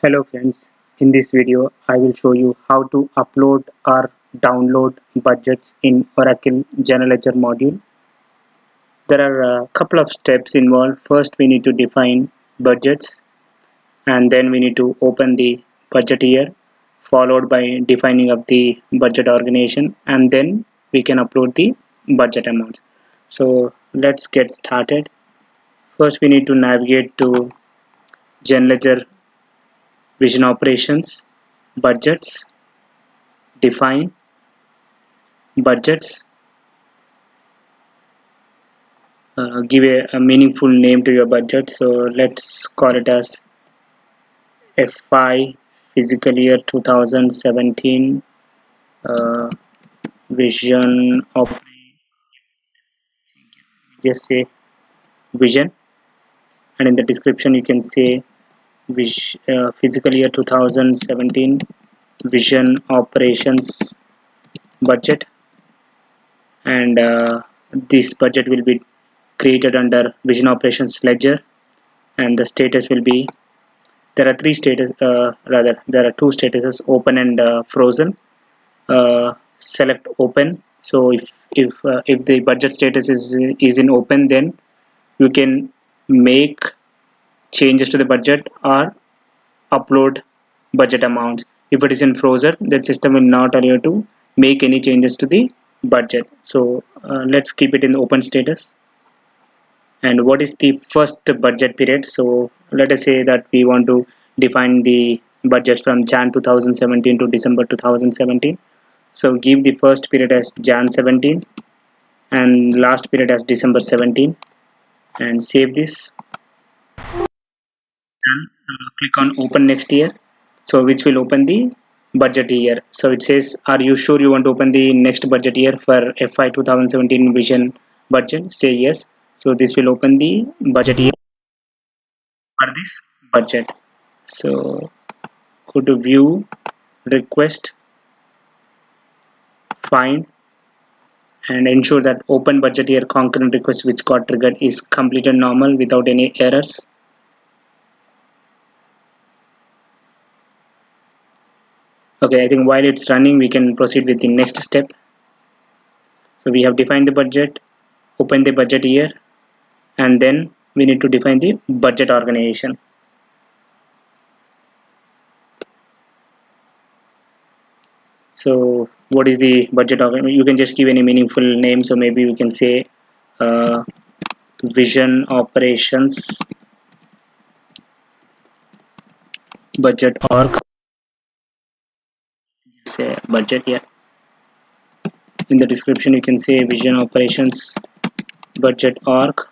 Hello friends, in this video I will show you how to upload or download budgets in Oracle General Ledger module. There are a couple of steps involved. First we need to define budgets and then we need to open the budget year followed by defining of the budget organization and then we can upload the budget amounts. So let's get started. First we need to navigate to General Ledger Vision Operations, Budgets, Define, Budgets, give a meaningful name to your budget. So let's call it as FI Physical Year 2017 uh, Vision of, just say Vision, and in the description you can say Physical Year 2017 Vision Operations Budget, and this budget will be created under Vision Operations Ledger, and the status will be, there are there are two statuses, open and frozen. Select open. So if the budget status is in open, then you can make changes to the budget or upload budget amounts. If it is in frozen, the system will not allow you to make any changes to the budget. So let's keep it in open status. And what is the first budget period? So let us say that we want to define the budget from Jan 2017 to December 2017. So give the first period as Jan 17 and last period as December 17 and save this. Then click on open next year, so which will open the budget year. So it says, are you sure you want to open the next budget year for FY 2017 Vision budget? Say yes. So this will open the budget year for this budget. So go to view, request, find, and ensure that open budget year concurrent request which got triggered is completed normal without any errors. Okay, I think while it's running we can proceed with the next step. So we have defined the budget, open the budget year, and then we need to define the budget organization. So what is the budget organization? You can just give any meaningful name. So maybe we can say Vision Operations Budget Org. Say budget here. In the description you can say Vision Operations Budget Org,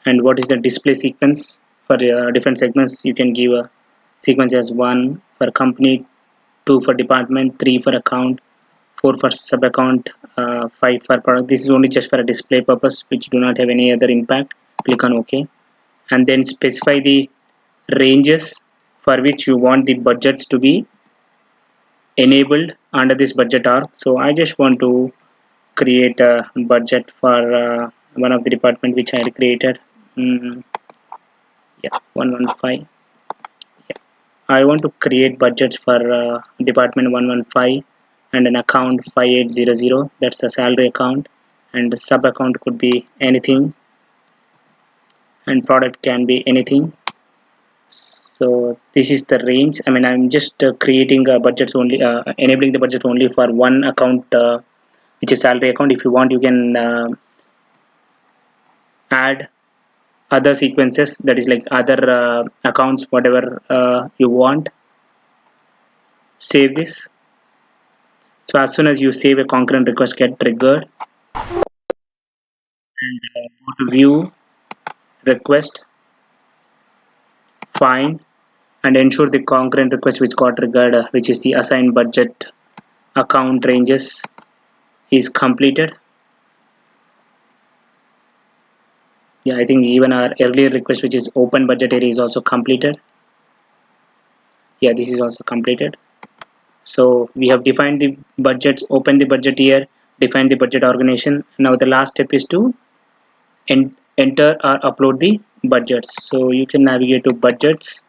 and what is the display sequence for different segments. You can give a sequence as 1 for company, 2 for department, 3 for account, 4 for sub account, 5 for product. This is only just for a display purpose which do not have any other impact. Click on OK, and then specify the ranges for which you want the budgets to be enabled under this budget arc. So I just want to create a budget for one of the department which I had created. Yeah, 115. Yeah, I want to create budgets for department 115 and an account 5800. That's the salary account, and the sub account could be anything, and product can be anything. So this is the range. I mean, I'm just creating budgets only, enabling the budget only for one account, which is salary account. If you want, you can add other sequences, that is like other accounts, whatever you want. Save this. So as soon as you save, a concurrent request get triggered, and go to view, request, find, and ensure the concurrent request which got triggered, which is the assigned budget account ranges, is completed. Yeah, I think even our earlier request which is open budget area is also completed. Yeah, this is also completed. So we have defined the budgets, open the budget year, define the budget organization. Now the last step is to enter or upload the budgets. So you can navigate to budgets,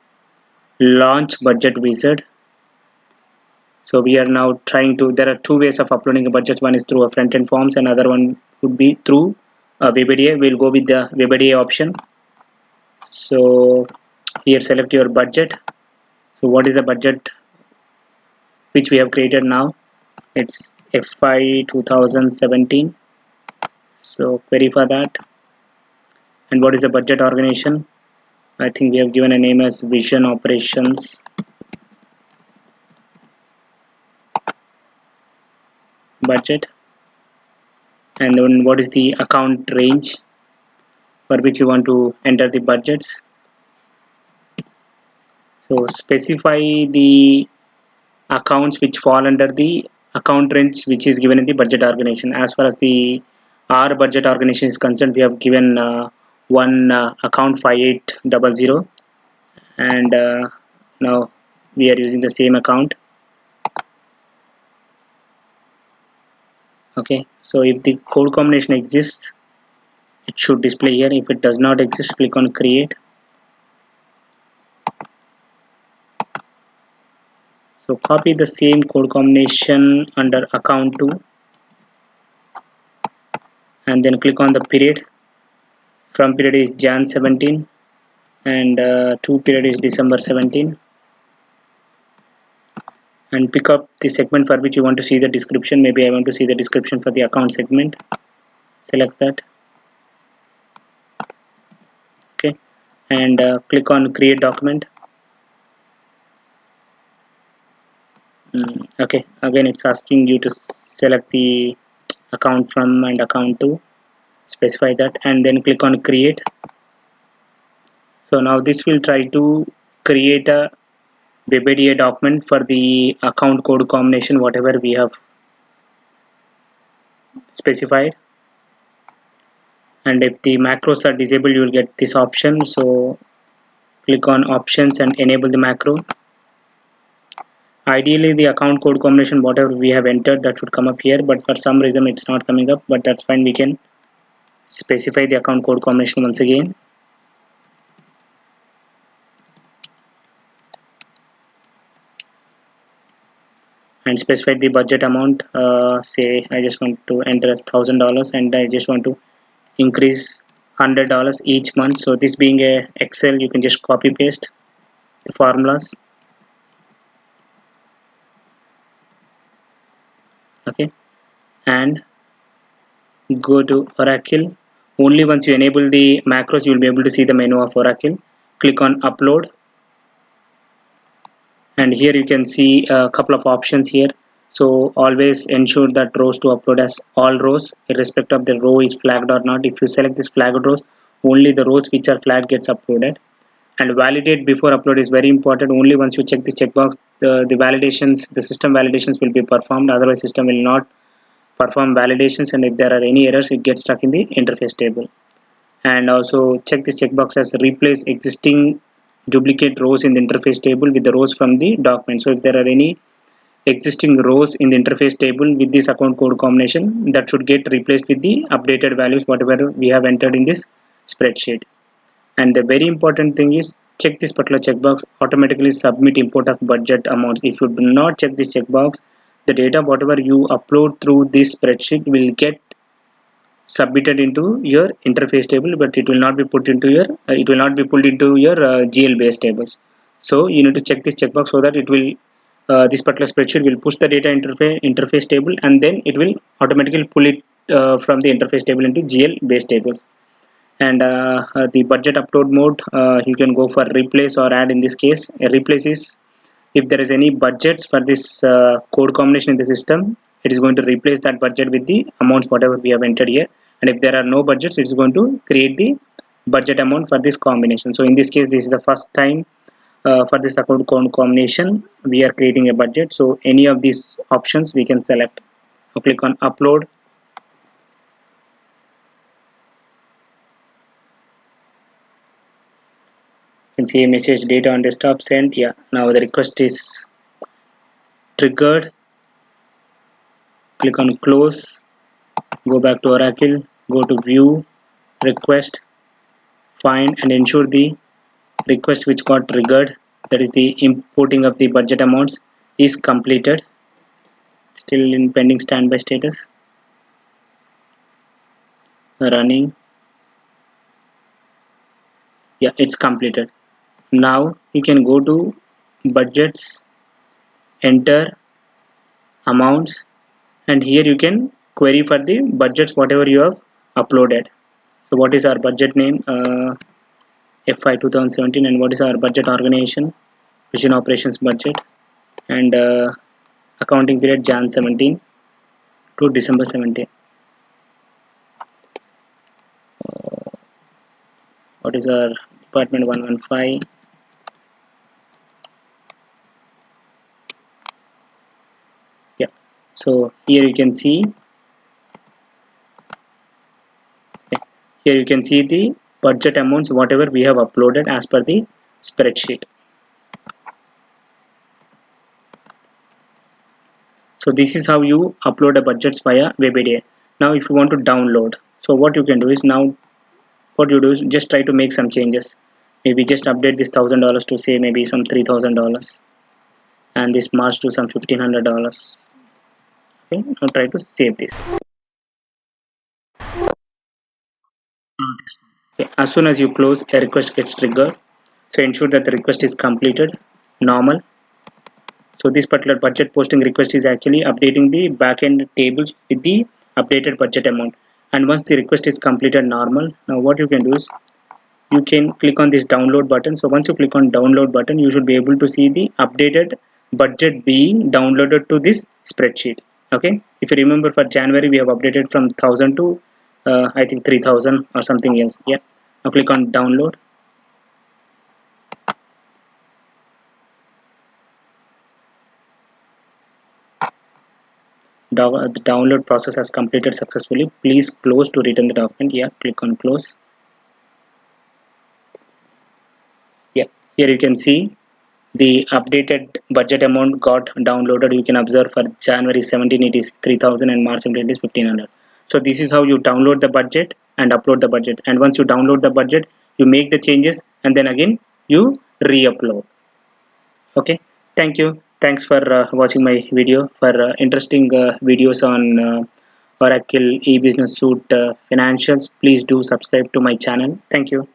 launch budget wizard. So we are now trying to, there are two ways of uploading a budget. One is through a front-end forms, and other one would be through a WebADA. We'll go with the WebADA option. So here select your budget. So what is the budget which we have created now? It's FY 2017. So query for that. And what is the budget organization? I think we have given a name as Vision Operations Budget. And then what is the account range for which you want to enter the budgets. So specify the accounts which fall under the account range which is given in the budget organization. As far as the our budget organization is concerned, we have given one account 5800, and now we are using the same account. Okay, so if the code combination exists, it should display here. If it does not exist, click on create. So copy the same code combination under account 2, and then click on the period. From period is Jan 17, and to period is December 17, and pick up the segment for which you want to see the description. Maybe I want to see the description for the account segment. Select that. Okay, and click on create document. Okay, again it's asking you to select the account from and account to, specify that, and then click on create. So now this will try to create a WebADA document for the account code combination whatever we have specified. And if the macros are disabled, you will get this option. So click on options and enable the macro. Ideally the account code combination whatever we have entered, that should come up here, but for some reason it's not coming up, but that's fine. We can specify the account code combination once again. And specify the budget amount. Say I just want to enter as $1,000, and I just want to increase $100 each month. So this being a Excel, you can just copy paste the formulas. Okay, and go to Oracle. Only once you enable the macros, you will be able to see the menu of Oracle. Click on upload, and here you can see a couple of options here. So always ensure that rows to upload as all rows, irrespective of the row is flagged or not. If you select this flagged rows, only the rows which are flagged gets uploaded. And validate before upload is very important. Only once you check this checkbox, the validations, the system validations will be performed. Otherwise system will not perform validations, and if there are any errors, it gets stuck in the interface table. And also check this checkbox as replace existing duplicate rows in the interface table with the rows from the document. So if there are any existing rows in the interface table with this account code combination, that should get replaced with the updated values whatever we have entered in this spreadsheet. And the very important thing is check this particular checkbox, automatically submit import of budget amounts. If you do not check this checkbox, the data whatever you upload through this spreadsheet will get submitted into your interface table, but it will not be put into your it will not be pulled into your GL based tables. So you need to check this checkbox so that it will this particular spreadsheet will push the data interface table, and then it will automatically pull it from the interface table into GL based tables. And the budget upload mode, you can go for replace or add. In this case, a replace is if there is any budgets for this code combination in the system, it is going to replace that budget with the amounts whatever we have entered here. And if there are no budgets, it is going to create the budget amount for this combination. So in this case, this is the first time for this account code combination we are creating a budget. So any of these options we can select. So click on upload. You can see a message data on desktop sent. Yeah, now the request is triggered. Click on close, go back to Oracle, go to view, request, find and ensure the request which got triggered that is the importing of the budget amounts is completed. Still in pending standby status. Running. Yeah, it's completed. Now you can go to budgets, enter amounts, and here you can query for the budgets whatever you have uploaded. So what is our budget name? FI 2017, and what is our budget organization? Vision operations budget, and accounting period Jan 17 to December 17. What is our department 115? Yeah, so here you can see, here you can see the budget amounts whatever we have uploaded as per the spreadsheet. So this is how you upload a budgets via WebADA. Now if you want to download, so what you can do is, now what you do is just try to make some changes. Maybe just update this $1,000 to say maybe some $3,000, and this March to some $1,500. Okay, now try to save this. Okay, as soon as you close, a request gets triggered. So ensure that the request is completed. Normal. So this particular budget posting request is actually updating the backend tables with the updated budget amount. And once the request is completed normal, now what you can do is you can click on this download button. So once you click on download button, you should be able to see the updated budget being downloaded to this spreadsheet. Okay, if you remember, for January we have updated from 1000 to I think 3000 or something else. Yeah, now click on download. The download process has completed successfully. Please close to return the document. Yeah, click on close. Yeah, here you can see the updated budget amount got downloaded. You can observe for January 17 it is 3000 and March 17 it is 1500. So this is how you download the budget and upload the budget. And once you download the budget, you make the changes and then again you re-upload. Okay, thank you. Thanks for watching my video. For interesting videos on Oracle e-business suite financials, please do subscribe to my channel. Thank you.